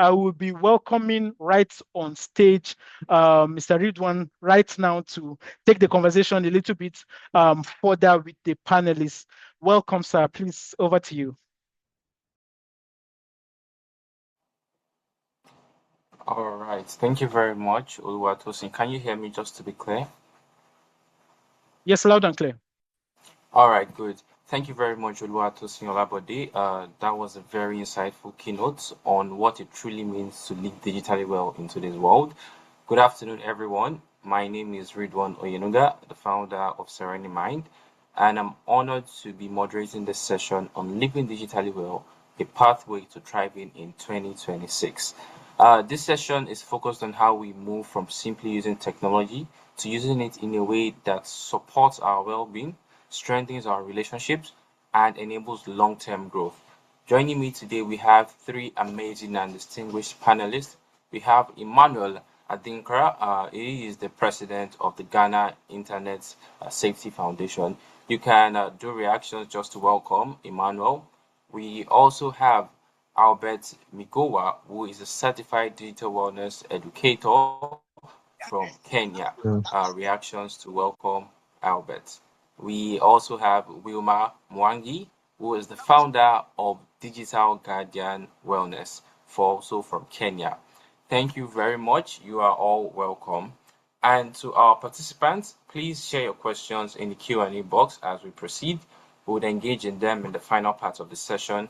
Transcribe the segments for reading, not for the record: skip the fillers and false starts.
I will be welcoming right on stage Mr. Ridwan right now to take the conversation a little bit further with the panelists. Welcome, sir. Please, over to you. All right. Thank you very much, Oluwatosin. Can you hear me just to be clear? Yes, loud and clear. All right, good. Thank you very much, Oluwatosin Olabode. That was a very insightful keynote on what it truly means to live digitally well in today's world. Good afternoon, everyone. My name is Ridwan Oyenuga, the founder of Serene Mind, and I'm honored to be moderating this session on living digitally well, a pathway to thriving in 2026. This session is focused on how we move from simply using technology to using it in a way that supports our well-being, strengthens our relationships, and enables long-term growth. Joining me today, we have three amazing and distinguished panelists. We have Emmanuel Adinkrah. He is the president of the Ghana Internet Safety Foundation. You can do reactions just to welcome Emmanuel. We also have Albert Migowa, who is a certified digital wellness educator from Kenya. Reactions to welcome Albert. We also have Wilma Mwangi, who is the founder of Digital Guardian Wellness, also from Kenya. Thank you very much. You are all welcome. And to our participants, please share your questions in the Q&A box as we proceed. We would engage in them in the final part of the session.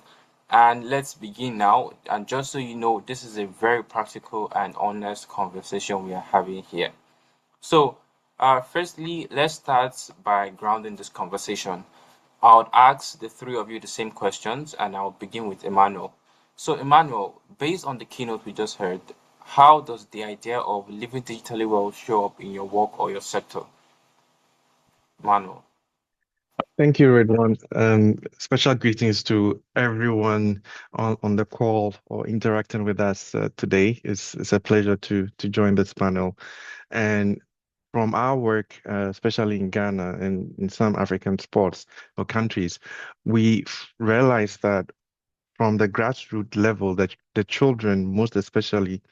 And let's begin now. And just so you know, this is a very practical and honest conversation we are having here. So, firstly, let's start by grounding this conversation. I would ask the three of you the same questions, and I'll begin with Emmanuel. So, Emmanuel, based on the keynote we just heard, how does the idea of living digitally well show up in your work or your sector? Emmanuel. Thank you, Redwan. Special greetings to everyone on the call or interacting with us today. It's a pleasure to join this panel. And from our work, especially in Ghana and in some African sports or countries, we realized that from the grassroots level, that the children, most especially,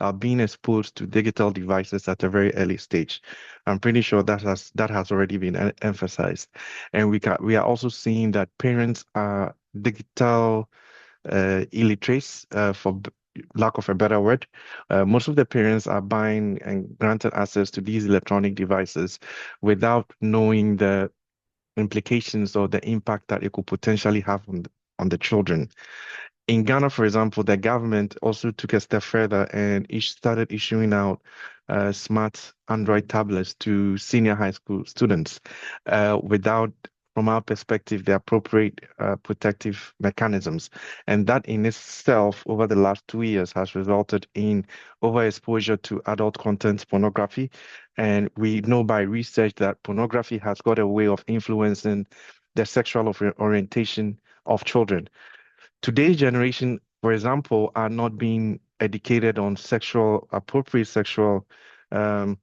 are being exposed to digital devices at a very early stage. I'm pretty sure that has already been emphasized, and we are also seeing that parents are digital illiterates, for lack of a better word. Most of the parents are buying and granted access to these electronic devices without knowing the implications or the impact that it could potentially have on the children. In Ghana, for example, the government also took a step further and started issuing out smart Android tablets to senior high school students without, from our perspective, the appropriate protective mechanisms. And that in itself, over the last 2 years, has resulted in overexposure to adult content pornography. And we know by research that pornography has got a way of influencing the sexual orientation of children. Today's generation, for example, are not being educated on appropriate sexual um,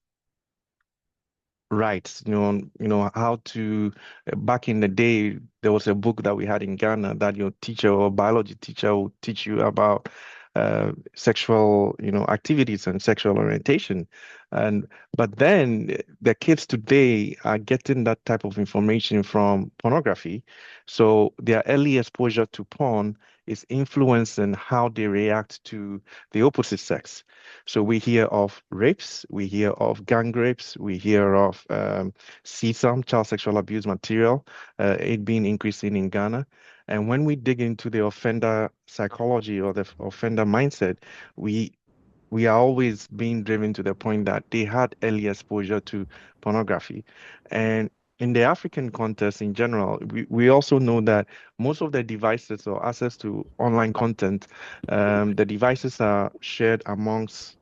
rights. How to. Back in the day, there was a book that we had in Ghana that your teacher or biology teacher would teach you about sexual, activities and sexual orientation. But then the kids today are getting that type of information from pornography. So their early exposure to porn is influencing how they react to the opposite sex. So we hear of rapes, we hear of gang rapes, we hear of CSAM, child sexual abuse material, it being increasing in Ghana. And when we dig into the offender psychology or the offender mindset, we we are always being driven to the point that they had early exposure to pornography. And in the African context in general, we also know that most of the devices or access to online content, the devices are shared amongst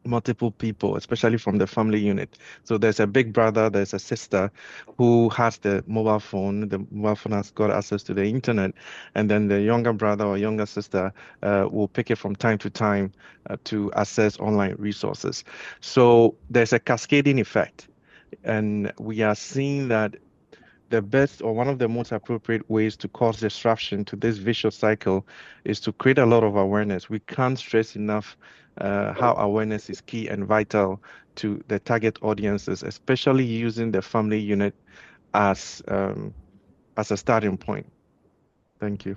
multiple people, especially from the family unit. So there's a big brother, there's a sister who has the mobile phone. The mobile phone has got access to the internet, and then the younger brother or younger sister will pick it from time to time to access online resources. So there's a cascading effect, and we are seeing that the best or one of the most appropriate ways to cause disruption to this vicious cycle is to create a lot of awareness. We can't stress enough how awareness is key and vital to the target audiences, especially using the family unit as a starting point. Thank you.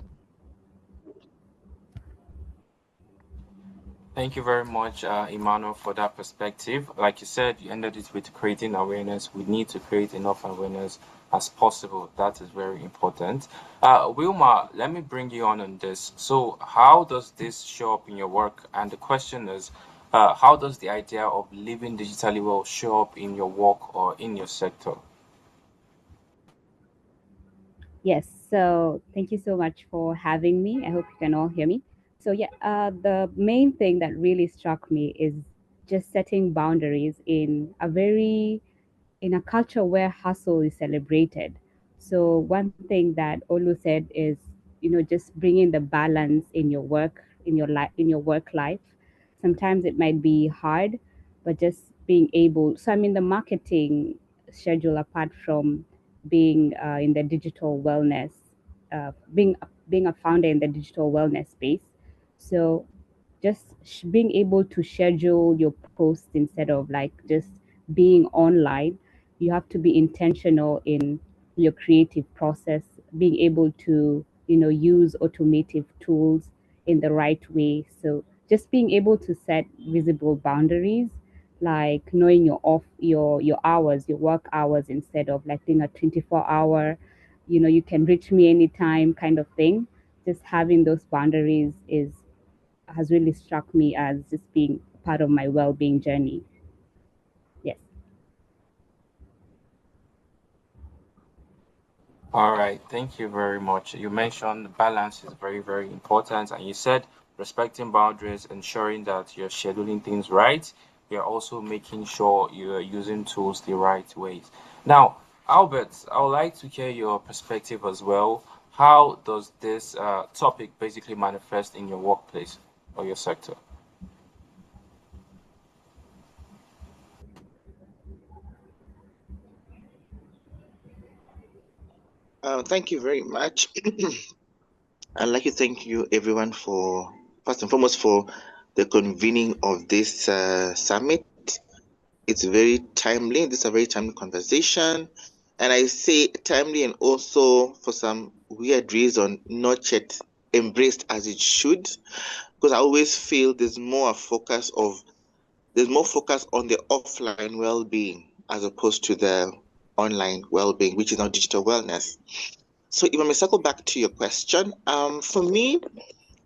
Thank you very much, Emmanuel, for that perspective. Like you said, you ended it with creating awareness. We need to create enough awareness as possible. That is very important. Wilma, let me bring you on this. So, how does this show up in your work? And the question is, how does the idea of living digitally well show up in your work or in your sector? Yes, so thank you so much for having me. I hope you can all hear me. So, yeah, the main thing that really struck me is just setting boundaries in a culture where hustle is celebrated. So one thing that Olu said is, just bringing the balance in your work, in your work life. Sometimes it might be hard, but just being able. So I'm in the marketing schedule apart from being in the digital wellness, being a founder in the digital wellness space. So just being able to schedule your posts instead of like just being online. You have to be intentional in your creative process, being able to use automative tools in the right way. So just being able to set visible boundaries, like knowing your hours, your work hours, instead of like being a 24-hour, you can reach me anytime kind of thing. Just having those boundaries is has really struck me as just being part of my well-being journey. Yes. All right, thank you very much. You mentioned balance is very, very important, and you said respecting boundaries, ensuring that you're scheduling things right. You're also making sure you're using tools the right ways. Now, Albert, I would like to hear your perspective as well. How does this topic basically manifest in your workplace or your sector? Thank you very much. I'd like to thank you, everyone, for first and foremost for the convening of this summit. It's very timely. This is a very timely conversation, and I say timely and also for some weird reason not yet embraced as it should, because I always feel there's more focus on the offline well-being as opposed to the online well-being, which is now digital wellness. So if I may circle back to your question, for me,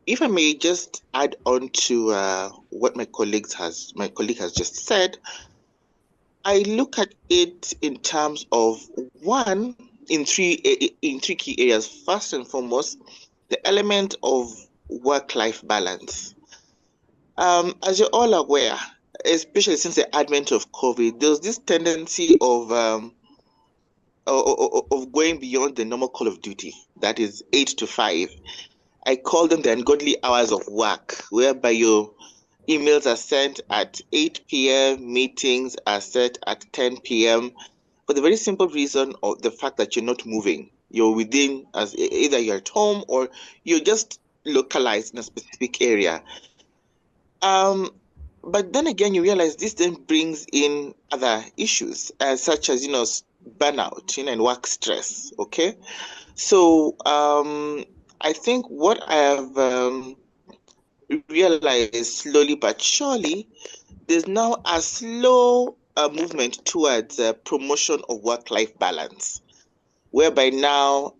if I may just add on to what my colleague has just said, I look at it in terms of one in three key areas. First and foremost, the element of work-life balance. As you're all aware, especially since the advent of COVID, there's this tendency of going beyond the normal call of duty, that is 8 to 5. I call them the ungodly hours of work, whereby your emails are sent at 8 p.m., meetings are set at 10 p.m., for the very simple reason of the fact that you're not moving. You're within, as either you're at home or you're just localized in a specific area. But then again, you realize this then brings in other issues, such as burnout, and work stress. Okay, so I think what I have realized slowly but surely, there's now a slow movement towards promotion of work-life balance, whereby now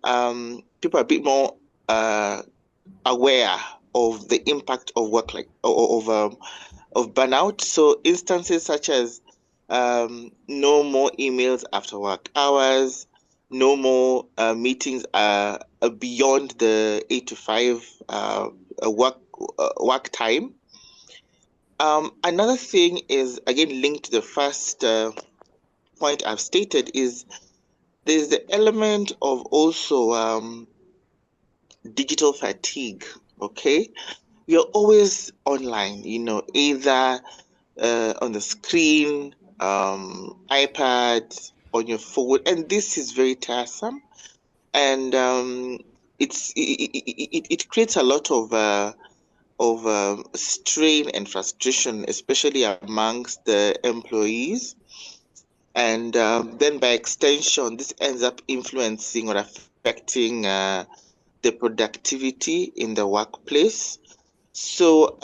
people are a bit more aware of the impact of work life of burnout. So instances such as no more emails after work hours, no more meetings beyond the 8 to 5 work time. Another thing is, again, linked to the first point I've stated, is there's the element of also digital fatigue. Okay, you're always online, either on the screen, iPad, on your phone, and this is very tiresome, and it creates a lot of strain and frustration, especially amongst the employees. And then by extension, this ends up influencing or affecting the productivity in the workplace. So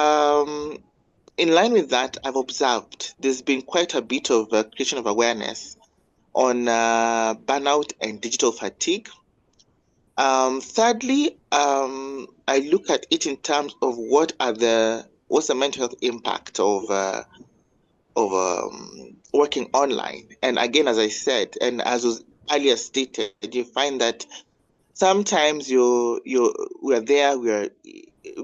in line with that, I've observed there's been quite a bit of creation of awareness on burnout and digital fatigue. Thirdly, I look at it in terms of what's the mental health impact of working online. And again, as I said, and as was earlier stated, you find that sometimes we're there,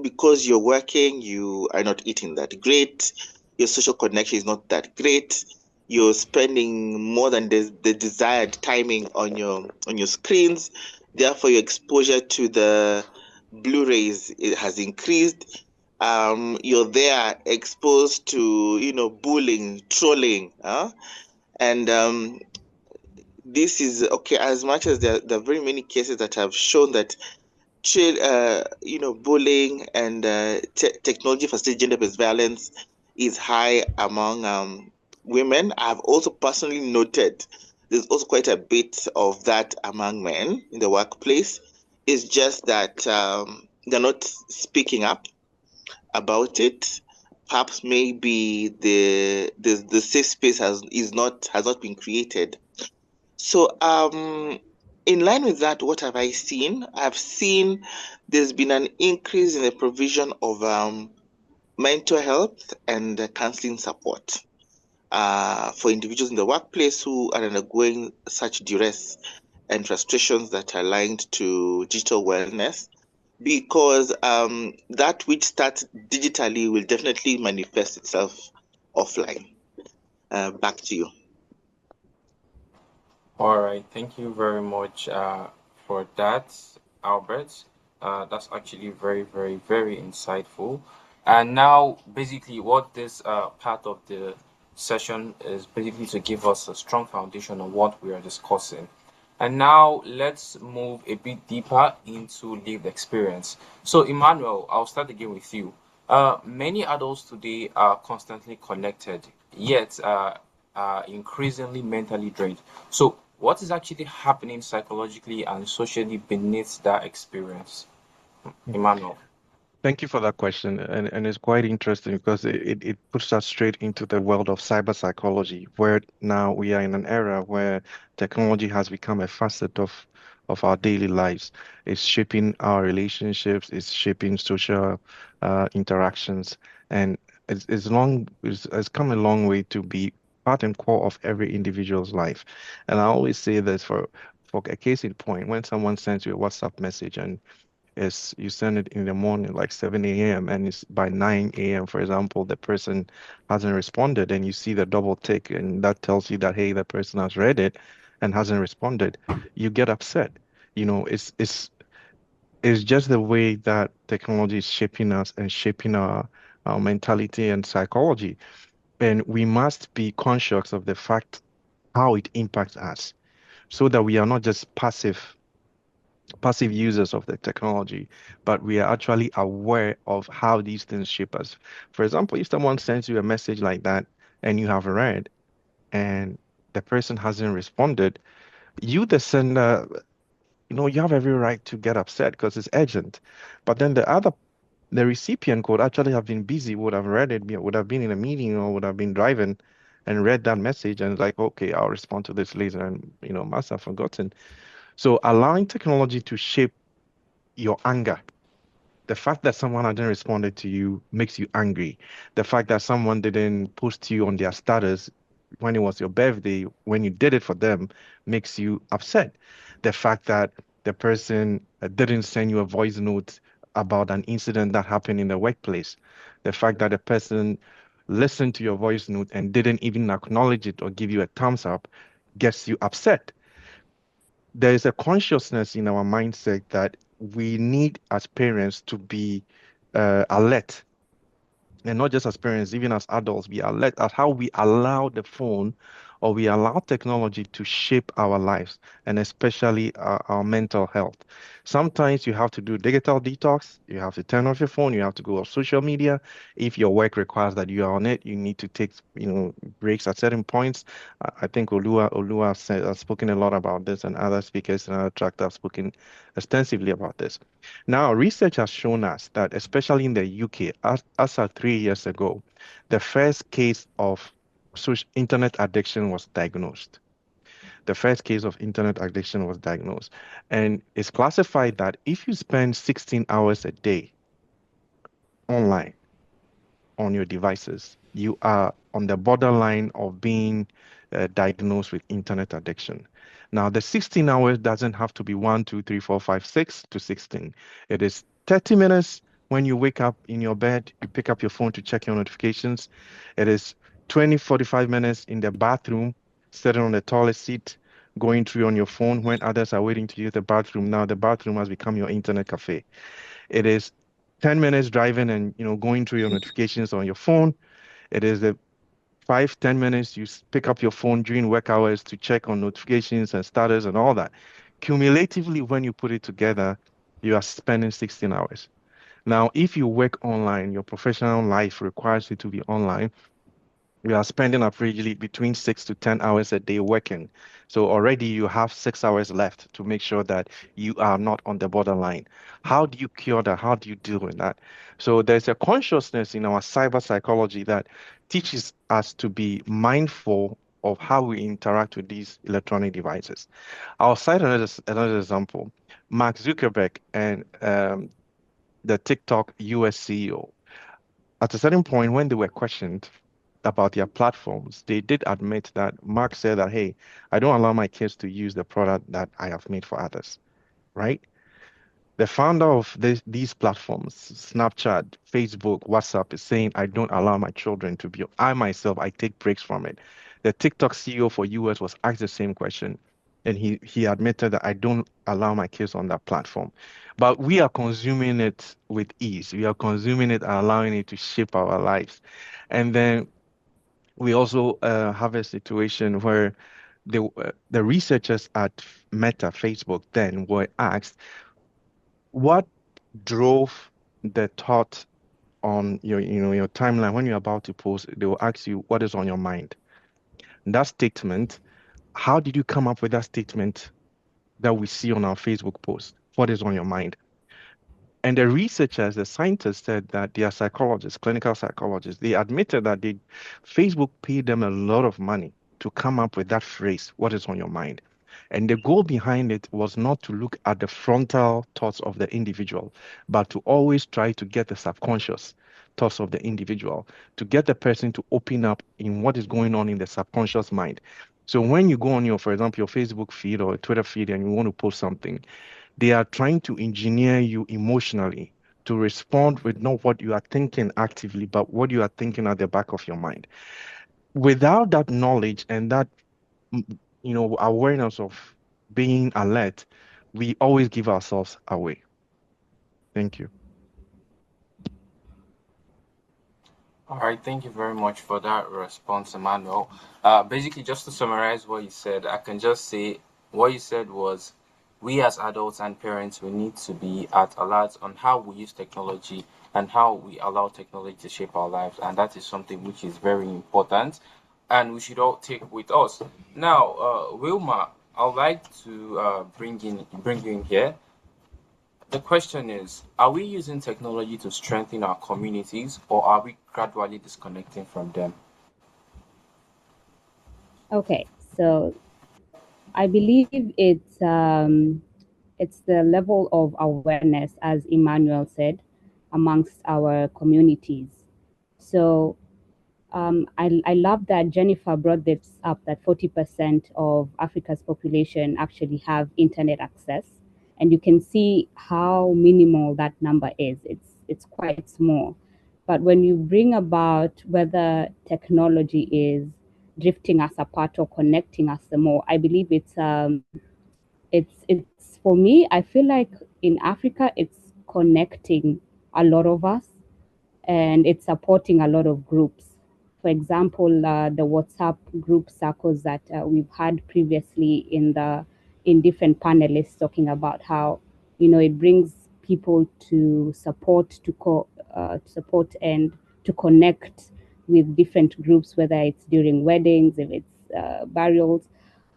because you're working, you are not eating that great, your social connection is not that great, you're spending more than the desired timing on your screens, therefore your exposure to the Blu-rays has increased. You're there exposed to bullying, trolling, and this is okay. As much as there are very many cases that have shown that bullying and technology for gender-based violence is high among women. I've also personally noted there's also quite a bit of that among men in the workplace. It's just that they're not speaking up about it. Perhaps maybe the safe space has not been created. So in line with that, what have I seen? I've seen there's been an increase in the provision of mental health and counseling support for individuals in the workplace who are undergoing such duress and frustrations that are linked to digital wellness, because that which starts digitally will definitely manifest itself offline. Back to you. All right, thank you very much for that, Albert. That's actually very, very, very insightful. And now, basically, what this part of the session is basically to give us a strong foundation on what we are discussing. And now, let's move a bit deeper into lived experience. So, Emmanuel, I'll start again with you. Many adults today are constantly connected, yet are increasingly mentally drained. So, what is actually happening psychologically and socially beneath that experience? Emmanuel. Thank you for that question. And it's quite interesting because it puts us straight into the world of cyber psychology, where now we are in an era where technology has become a facet of our daily lives. It's shaping our relationships, it's shaping social interactions, and it's come a long way to be part and core of every individual's life. And I always say this for a case in point, when someone sends you a WhatsApp message and is you send it in the morning, like 7 a.m., and it's by 9 a.m., for example, the person hasn't responded, and you see the double tick, and that tells you that, hey, the person has read it and hasn't responded. You get upset. It's just the way that technology is shaping us and shaping our mentality and psychology. And we must be conscious of the fact how it impacts us so that we are not just passive users of the technology, but we are actually aware of how these things shape us. For example, if someone sends you a message like that and you have read and the person hasn't responded, you, the sender, you have every right to get upset because it's urgent. But then the recipient could actually have been busy, would have read it, would have been in a meeting or would have been driving and read that message and like, okay, I'll respond to this later and, must have forgotten. So allowing technology to shape your anger. The fact that someone hadn't responded to you makes you angry. The fact that someone didn't post you on their status when it was your birthday, when you did it for them, makes you upset. The fact that the person didn't send you a voice note about an incident that happened in the workplace. The fact that the person listened to your voice note and didn't even acknowledge it or give you a thumbs up gets you upset. There is a consciousness in our mindset that we need as parents to be alert, and not just as parents, even as adults, be alert at how we allow the phone or we allow technology to shape our lives and especially our mental health. Sometimes you have to do digital detox. You have to turn off your phone. You have to go off social media. If your work requires that you are on it, you need to take, breaks at certain points. I think Olua has spoken a lot about this, and other speakers in other track have spoken extensively about this. Now, research has shown us that, especially in the UK, as of 3 years ago, the first case of internet addiction was diagnosed. The first case of internet addiction was diagnosed. And it's classified that if you spend 16 hours a day online on your devices, you are on the borderline of being diagnosed with internet addiction. Now, the 16 hours doesn't have to be 1, 2, 3, 4, 5, 6 to 16. It is 30 minutes when you wake up in your bed, you pick up your phone to check your notifications. It is 20, 45 minutes in the bathroom, sitting on the toilet seat, going through on your phone when others are waiting to use the bathroom. Now, the bathroom has become your internet cafe. It is 10 minutes driving and going through your notifications on your phone. It is the 5, 10 minutes you pick up your phone during work hours to check on notifications and status and all that. Cumulatively, when you put it together, you are spending 16 hours. Now, if you work online, your professional life requires you to be online. You are spending averagely between 6 to 10 hours a day working. So already you have 6 hours left to make sure that you are not on the borderline. How do you cure that? How do you deal with that? So there's a consciousness in our cyber psychology that teaches us to be mindful of how we interact with these electronic devices. I'll cite another example. Mark Zuckerberg and the TikTok US CEO. At a certain point, when they were questioned about their platforms, they did admit that Mark said that, hey, I don't allow my kids to use the product that I have made for others, right? The founder of these platforms, Snapchat, Facebook, WhatsApp, is saying, I don't allow my children to be, I myself, I take breaks from it. The TikTok CEO for US was asked the same question, and he admitted that I don't allow my kids on that platform. But we are consuming it with ease. We are consuming it and allowing it to shape our lives. And then we also have a situation where the researchers at Meta, Facebook, then were asked what drove the thought on your timeline when you're about to post. They will ask you what is on your mind. That statement, how did you come up with that statement that we see on our Facebook post? What is on your mind? And the researchers, the scientists said that they are psychologists, clinical psychologists. They admitted that Facebook paid them a lot of money to come up with that phrase, what is on your mind? And the goal behind it was not to look at the frontal thoughts of the individual, but to always try to get the subconscious thoughts of the individual, to get the person to open up in what is going on in the subconscious mind. So when you go on for example, your Facebook feed or Twitter feed and you want to post something, they are trying to engineer you emotionally to respond with not what you are thinking actively, but what you are thinking at the back of your mind. Without that knowledge and that awareness of being alert, we always give ourselves away. Thank you. All right, thank you very much for that response, Emmanuel. Basically, just to summarize what you said, I can just say what you said was we as adults and parents, we need to be at alert on how we use technology and how we allow technology to shape our lives. And that is something which is very important and we should all take with us. Now, Wilma, I would like to bring you in here. The question is, are we using technology to strengthen our communities or are we gradually disconnecting from them? Okay, so I believe it's the level of awareness, as Emmanuel said, amongst our communities. So I love that Jennifer brought this up, that 40% of Africa's population actually have internet access. And you can see how minimal that number is. It's quite small. But when you bring about whether technology is drifting us apart or connecting us more, I believe it's for me, I feel like in Africa, it's connecting a lot of us and it's supporting a lot of groups. For example, the WhatsApp group circles that we've had previously in different panelists talking about how, you know, it brings people to support, support and to connect with different groups, whether it's during weddings, if it's burials,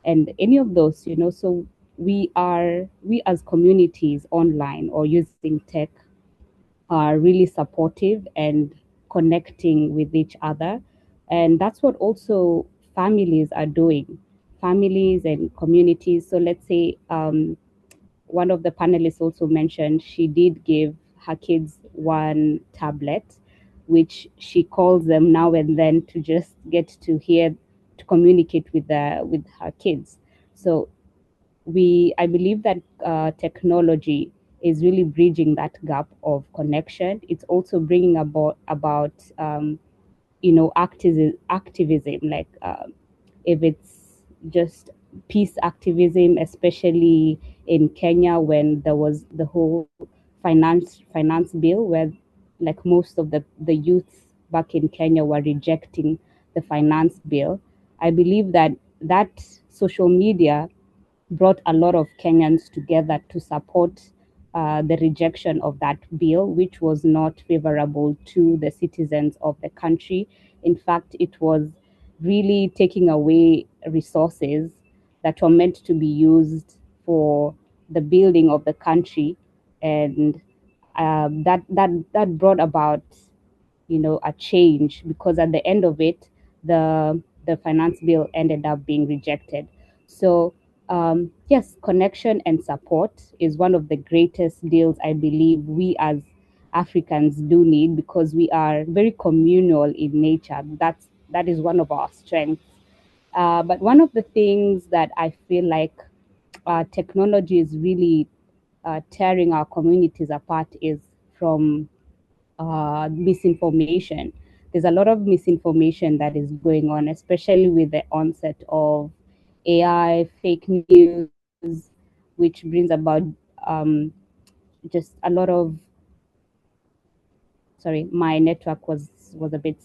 and any of those, you know. So we as communities online or using tech are really supportive and connecting with each other. And that's what also families are doing, families and communities. So let's say one of the panelists also mentioned she did give her kids one tablet, which she calls them now and then to just get to hear, to communicate with her kids. So I believe that technology is really bridging that gap of connection. It's also bringing about you know, activism, like if it's just peace activism, especially in Kenya when there was the whole finance bill, where like most of the youth back in Kenya were rejecting the finance bill. I believe that that social media brought a lot of Kenyans together to support the rejection of that bill, which was not favorable to the citizens of the country. In fact, it was really taking away resources that were meant to be used for the building of the country, and that brought about, you know, a change, because at the end of it, the finance bill ended up being rejected. So yes, connection and support is one of the greatest deals I believe we as Africans do need, because we are very communal in nature. That is one of our strengths. But one of the things that I feel like technology is really tearing our communities apart is from misinformation. There's a lot of misinformation that is going on, especially with the onset of AI, fake news, which brings about just a lot of, sorry, my network was a bit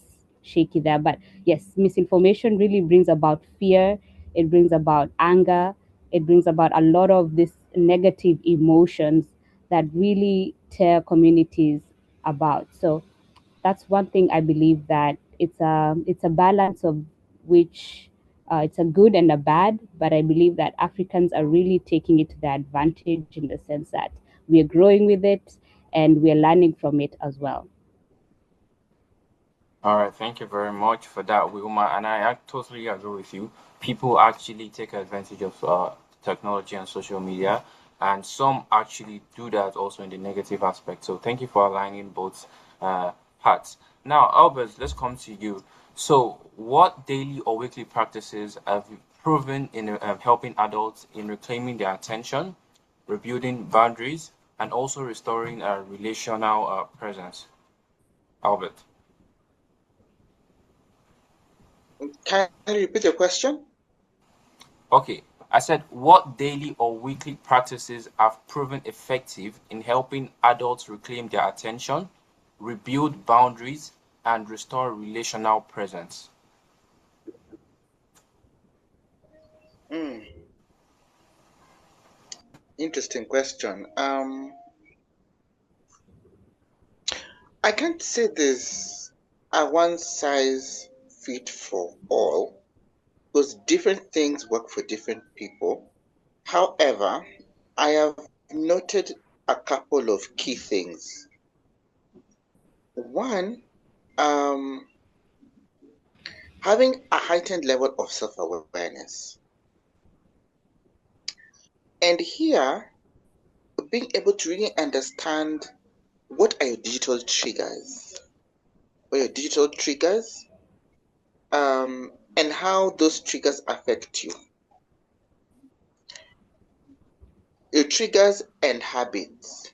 shaky there, but yes, misinformation really brings about fear, it brings about anger, it brings about a lot of this negative emotions that really tear communities about. So that's one thing I believe, that it's a balance of which it's a good and a bad, but I believe that Africans are really taking it to their advantage, in the sense that we are growing with it and we are learning from it as well. All right, thank you very much for that, Wilma. And I totally agree with you. People actually take advantage of technology and social media, and some actually do that also in the negative aspect. So thank you for aligning both parts. Now, Albert, let's come to you. So, what daily or weekly practices have you proven in helping adults in reclaiming their attention, rebuilding boundaries, and also restoring a relational presence? Albert. Can you repeat your question? Okay, I said what daily or weekly practices have proven effective in helping adults reclaim their attention, rebuild boundaries, and restore relational presence? Interesting question. I can't say there's a one size fit for all, because different things work for different people. However, I have noted a couple of key things. One, having a heightened level of self-awareness. And here, being able to really understand what are your digital triggers, and how those triggers affect you. Your triggers and habits.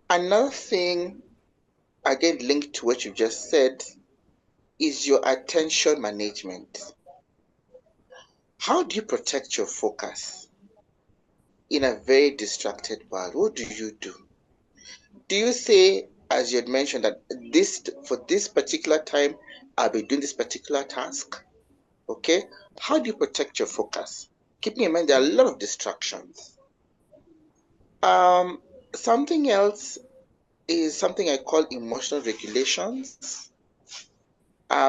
Another thing, again linked to what you just said, is your attention management. How do you protect your focus in a very distracted world? What do? Do you say, as you had mentioned, that for this particular time, I'll be doing this particular task. Okay, how do you protect your focus? Keeping in mind there are a lot of distractions. Something else is something I call emotional regulations.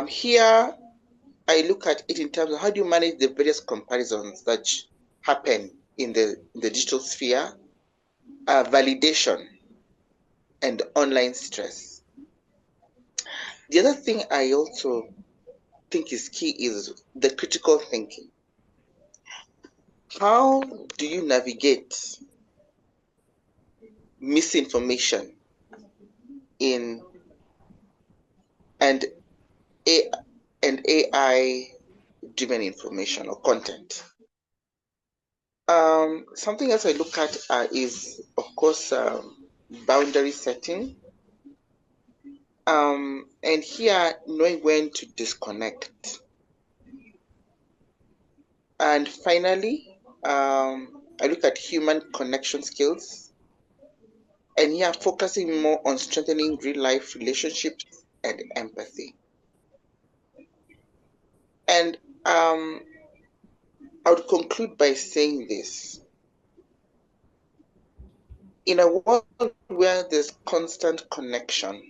Here I look at it in terms of how do you manage the various comparisons that happen in the digital sphere, validation, and online stress. The other thing I also think is key is the critical thinking. How do you navigate misinformation in and AI driven information or content? Something else I look at is, of course, boundary setting. And here, knowing when to disconnect. And finally, I look at human connection skills. And here, focusing more on strengthening real life relationships and empathy. And I would conclude by saying this. In a world where there's constant connection,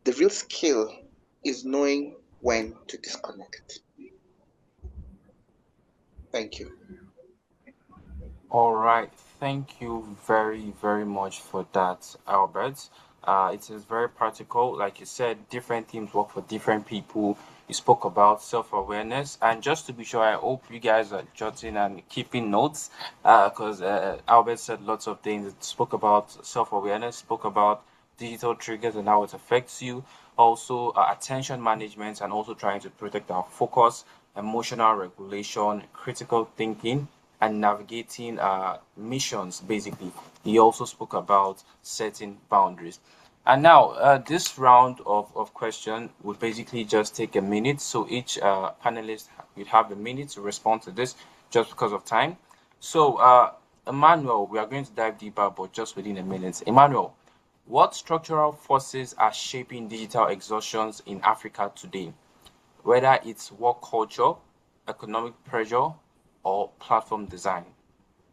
the real skill is knowing when to disconnect. Thank you. All right. Thank you very, very much for that, Albert. It is very practical. Like you said, different teams work for different people. You spoke about self-awareness. And just to be sure, I hope you guys are jotting and keeping notes because Albert said lots of things. It spoke about self-awareness, spoke about digital triggers and how it affects you. Also, attention management and also trying to protect our focus, emotional regulation, critical thinking and navigating missions, basically. He also spoke about setting boundaries. And now, this round of question would basically just take a minute. So each panelist would have a minute to respond to this just because of time. So, Emmanuel, we are going to dive deeper, but just within a minute. Emmanuel, what structural forces are shaping digital exhaustions in Africa today? Whether it's work culture, economic pressure, or platform design?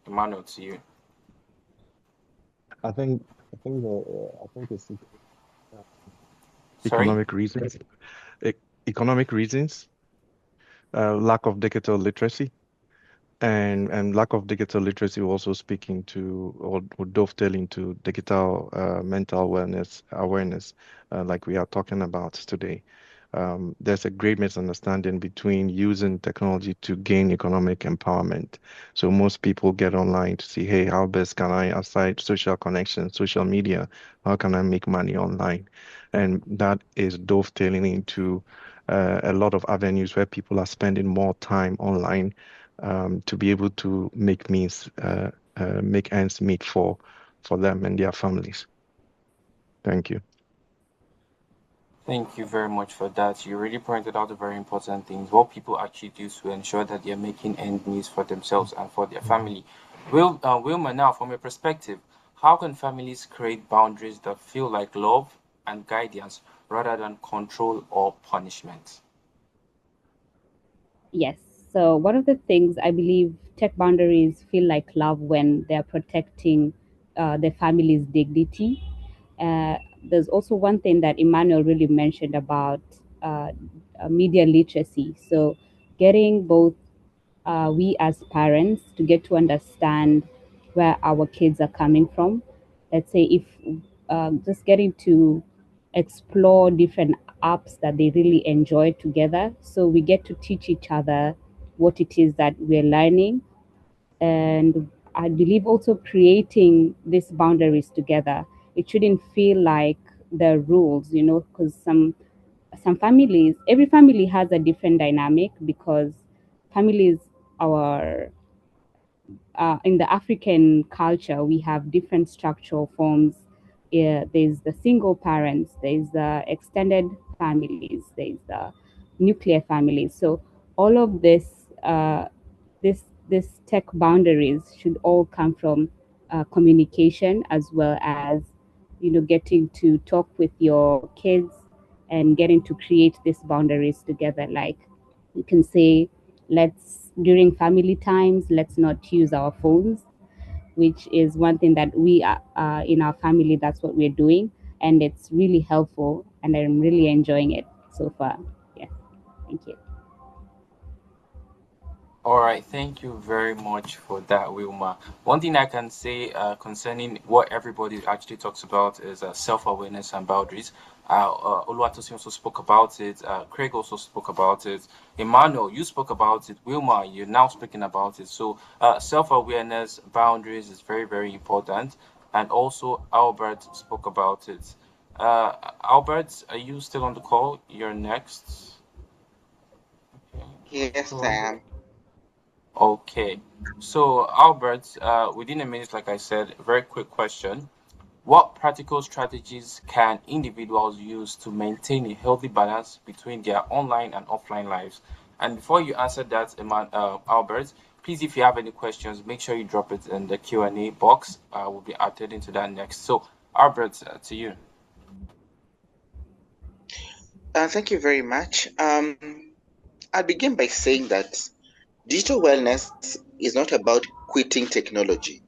Emmanuel, to you. I think I think it's Sorry? economic reasons, e economic reasons, lack of digital literacy, and lack of digital literacy also speaking to or dovetailing to digital mental awareness, like we are talking about today. There's a great misunderstanding between using technology to gain economic empowerment. So most people get online to see, hey, how best can I, aside social connection, social media, how can I make money online? And that is dovetailing into a lot of avenues where people are spending more time online to be able to make ends meet for them and their families. Thank you. Thank you very much for that. You really pointed out the very important things, what people actually do to ensure that they're making ends meet for themselves and for their family. Wilma, now, from your perspective, how can families create boundaries that feel like love and guidance rather than control or punishment? Yes. So one of the things I believe tech boundaries feel like love when they're protecting their family's dignity. Uh, there's also one thing that Emmanuel really mentioned about media literacy. So getting both we as parents to get to understand where our kids are coming from. Let's say if just getting to explore different apps that they really enjoy together. So we get to teach each other what it is that we're learning. And I believe also creating these boundaries together. It shouldn't feel like the rules, because some families, every family has a different dynamic because families are in the African culture, we have different structural forms. There's the single parents, there's the extended families, there's the nuclear families. So all of this tech boundaries should all come from communication as well as getting to talk with your kids and getting to create these boundaries together. Like, you can say, let's, during family times, let's not use our phones, which is one thing that we are, in our family, that's what we're doing. And it's really helpful, and I'm really enjoying it so far. Yeah. Thank you. All right, thank you very much for that, Wilma. One thing I can say concerning what everybody actually talks about is self-awareness and boundaries. Oluwatosin also spoke about it. Craig also spoke about it. Emmanuel, you spoke about it. Wilma, you're now speaking about it. So, self-awareness, boundaries is very, very important. And also, Albert spoke about it. Albert, are you still on the call? You're next. Okay. Yes, Go I on. am. Okay. So, Albert, within a minute, like I said, very quick question. What practical strategies can individuals use to maintain a healthy balance between their online and offline lives? And before you answer that, Albert, please, if you have any questions, make sure you drop it in the Q&A box. We'll be attending to that next. So, Albert, to you. Thank you very much. I'll begin by saying that digital wellness is not about quitting technology.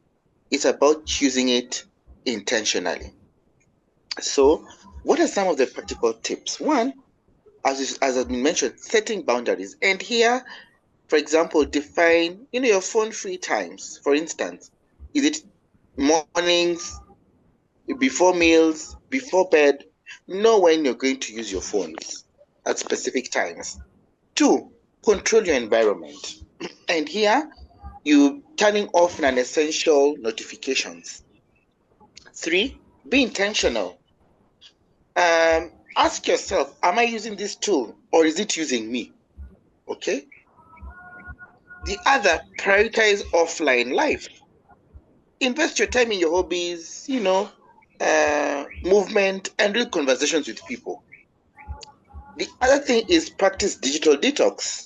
It's about choosing it intentionally. So, what are some of the practical tips? One, as has been mentioned, setting boundaries. And here, for example, define your phone free times. For instance, is it mornings, before meals, before bed? Know when you're going to use your phones at specific times. Two, control your environment. And here, you turning off non-essential notifications. Three, be intentional. Ask yourself, am I using this tool or is it using me? Okay. The other, prioritize offline life. Invest your time in your hobbies, movement, and real conversations with people. The other thing is practice digital detox.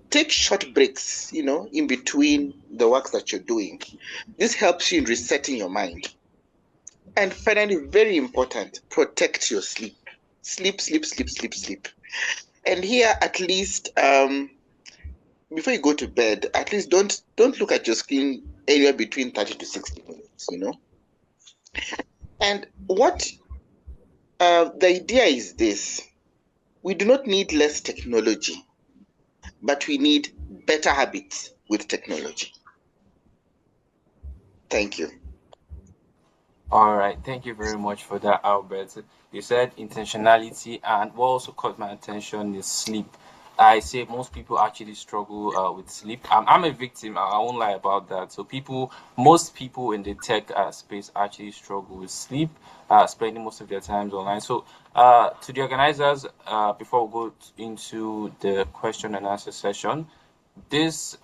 Take short breaks, in between the work that you're doing. This helps you in resetting your mind. And finally, very important, protect your sleep. Sleep, sleep, sleep, sleep, sleep. And here, at least, before you go to bed, at least don't look at your screen anywhere between 30 to 60 minutes, And what the idea is this: we do not need less technology, but we need better habits with technology. Thank you. All right, thank you very much for that, Albert. You said intentionality, and what also caught my attention is sleep. I say most people actually struggle with sleep. I'm a victim. I won't lie about that. So most people in the tech space actually struggle with sleep, spending most of their times online. So, to the organizers, before we go into the question and answer session, this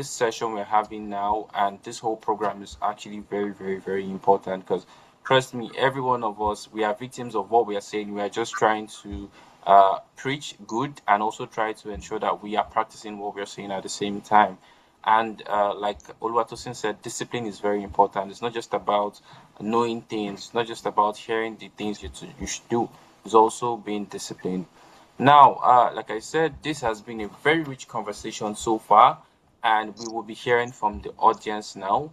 session we're having now and this whole program is actually very, very, very important because trust me, every one of us, we are victims of what we are saying. We are just trying to preach good and also try to ensure that we are practicing what we're saying at the same time. And like Oluwatosin said, discipline is very important. It's not just about knowing things, not just about hearing the things you should do. It's also being disciplined. Now, like I said, this has been a very rich conversation so far, and we will be hearing from the audience now.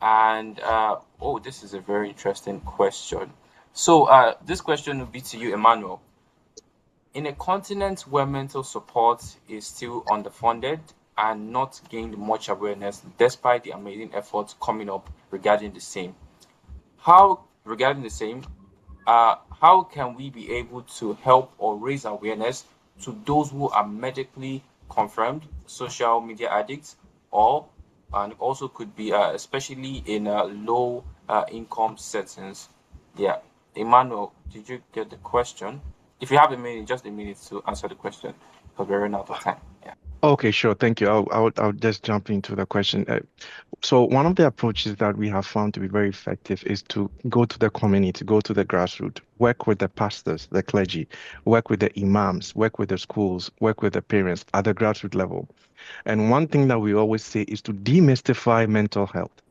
And oh, this is a very interesting question. So, this question will be to you, Emmanuel. In a continent where mental support is still underfunded and not gained much awareness, despite the amazing efforts coming up regarding the same, regarding the same, how can we be able to help or raise awareness to those who are medically confirmed social media addicts, or and also could be especially in low income settings? Yeah, Emmanuel, did you get the question? If you have a minute, just a minute to answer the question, because we're running out of time. Yeah. Okay, sure. Thank you. I'll just jump into the question. So one of the approaches that we have found to be very effective is to go to the community, go to the grassroots, work with the pastors, the clergy, work with the imams, work with the schools, work with the parents at the grassroots level. And one thing that we always say is to demystify mental health.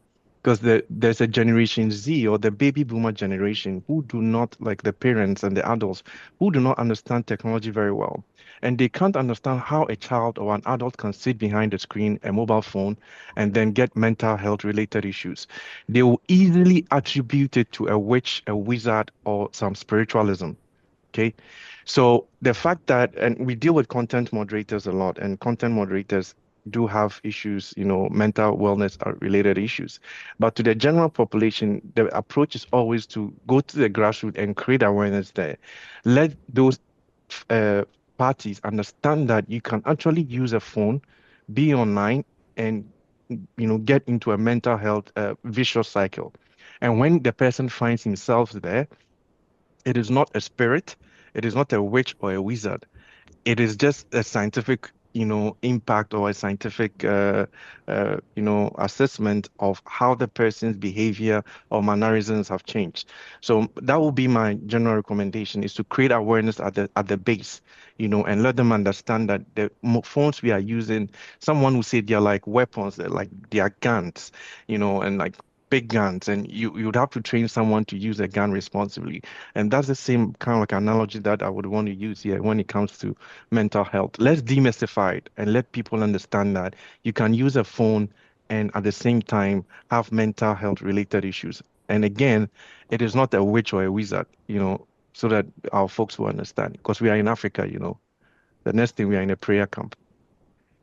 because there's a generation Z or the baby boomer generation who do not, like the parents and the adults, who do not understand technology very well. And they can't understand how a child or an adult can sit behind a screen, a mobile phone, and then get mental health related issues. They will easily attribute it to a witch, a wizard, or some spiritualism. Okay. So the fact that, and we deal with content moderators a lot, and content moderators do have issues, mental wellness related issues. But to the general population, the approach is always to go to the grassroots and create awareness there. Let those uh, parties understand that you can actually use a phone, be online, and get into a mental health vicious cycle. And when the person finds himself there, it is not a spirit, it is not a witch or a wizard. It is just a scientific, impact or a scientific, assessment of how the person's behavior or mannerisms have changed. So that would be my general recommendation: is to create awareness at the base, and let them understand that the phones we are using, someone who said they're like weapons, they're like they are guns, and like big guns, and you would have to train someone to use a gun responsibly. And that's the same kind of like analogy that I would want to use here when it comes to mental health. Let's demystify it and let people understand that you can use a phone and at the same time have mental health related issues. And again, it is not a witch or a wizard, so that our folks will understand. Because we are in Africa, the next thing we are in a prayer camp.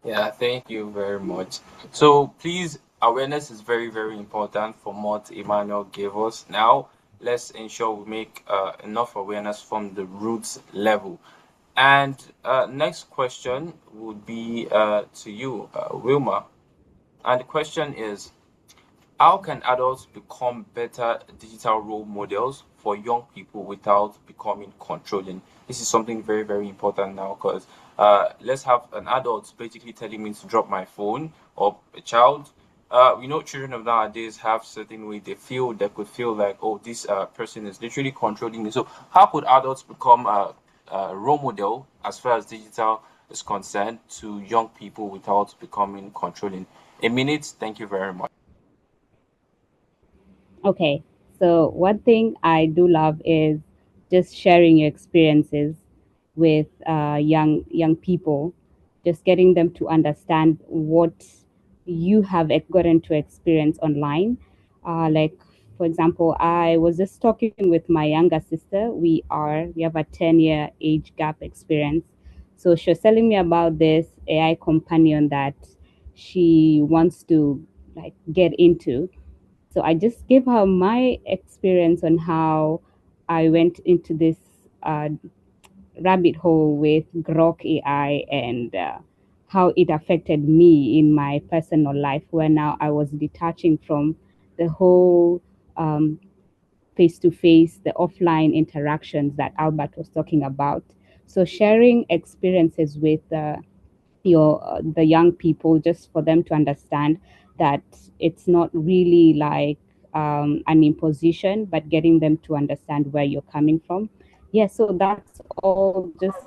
Yeah, thank you very much. So please, awareness is very, very important from what Emmanuel gave us. Now, let's ensure we make enough awareness from the roots level. And next question would be to you, Wilma. And the question is, how can adults become better digital role models for young people without becoming controlling? This is something very, very important now because let's have an adult basically telling me to drop my phone or a child. We know children of nowadays have certain way they feel, they could feel like, oh, this person is literally controlling me. So, how could adults become a role model as far as digital is concerned to young people without becoming controlling? A minute, thank you very much. Okay, so one thing I do love is just sharing your experiences with young people, just getting them to understand what you have gotten to experience online. Like for example, I was just talking with my younger sister. We have a 10-year age gap experience. So she was telling me about this AI companion that she wants to like get into. So I just gave her my experience on how I went into this uh, rabbit hole with Grok AI and how it affected me in my personal life, where now I was detaching from the whole face to face, the offline interactions that Albert was talking about. So sharing experiences with the young people, just for them to understand that it's not really like an imposition, but getting them to understand where you're coming from. Yeah, so that's all, just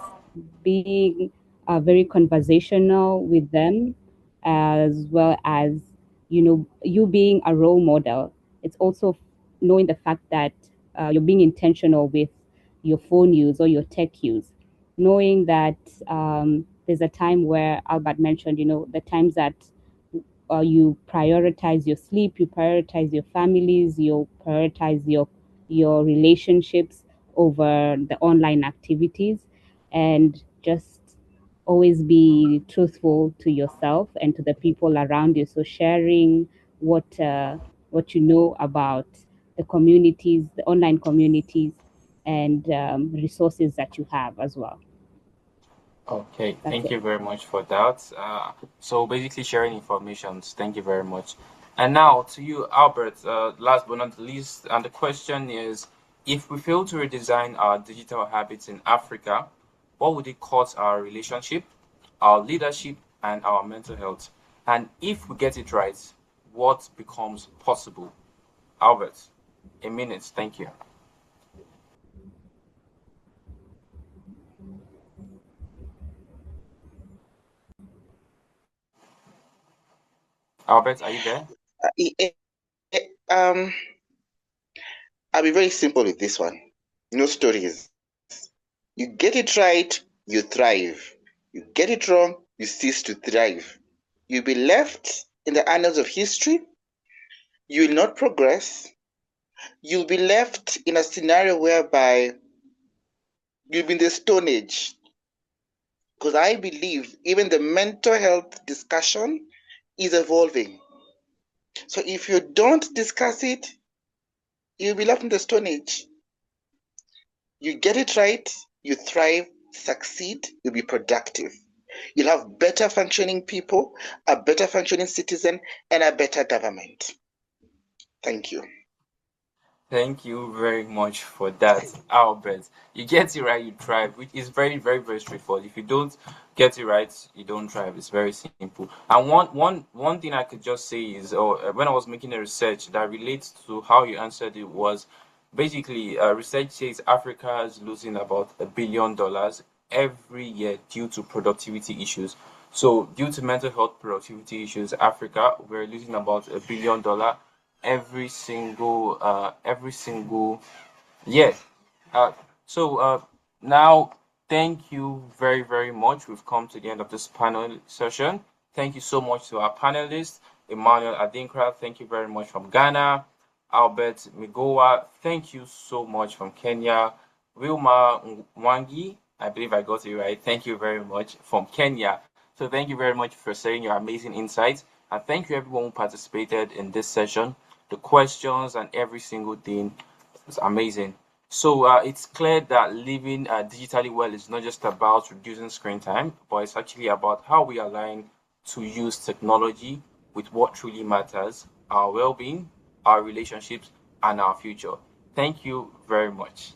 being very conversational with them, as well as you being a role model. It's also knowing the fact that you're being intentional with your phone use or your tech use, knowing that there's a time where Albert mentioned, the times that you prioritize your sleep, you prioritize your families, you prioritize your relationships over the online activities, and just always be truthful to yourself and to the people around you. So sharing what you know about the communities, the online communities, and resources that you have as well. Okay, That's thank it. you very much for that. So basically sharing information. Thank you very much. And now to you, Albert, last but not least, and the question is, if we fail to redesign our digital habits in Africa, what would it cost our relationship, our leadership, and our mental health? And if we get it right, what becomes possible? Albert, a minute. Thank you. Albert, are you there? Uh, I'll be very simple with this one. No stories. You get it right, you thrive. You get it wrong, you cease to thrive. You'll be left in the annals of history. You will not progress. You'll be left in a scenario whereby you'll be in the Stone Age. Because I believe even the mental health discussion is evolving. So if you don't discuss it, you'll be left in the Stone Age. You get it right, you thrive, succeed, you'll be productive. You'll have better functioning people, a better functioning citizen, and a better government. Thank you. Thank you very much for that, Albert. You get it right, you thrive, which is very, very, very straightforward. If you don't get it right, you don't thrive. It's very simple. And one thing I could just say is, when I was making a research that relates to how you answered it was basically research says Africa is losing about $1 billion every year due to productivity issues. So due to mental health productivity issues, Africa we're losing about $1 billion every single year. Uh, so now, thank you very, very much. We've come to the end of this panel session. Thank you so much to our panelists, Emmanuel Adinkrah. Thank you very much from Ghana. Albert Migowa, thank you so much from Kenya. Wilma Mwangi, I believe I got it right. Thank you very much from Kenya. So thank you very much for sharing your amazing insights. And thank you everyone who participated in this session. The questions and every single thing was amazing. So it's clear that living digitally well is not just about reducing screen time, but it's actually about how we align to use technology with what truly matters, our well-being, our relationships, and our future. Thank you very much.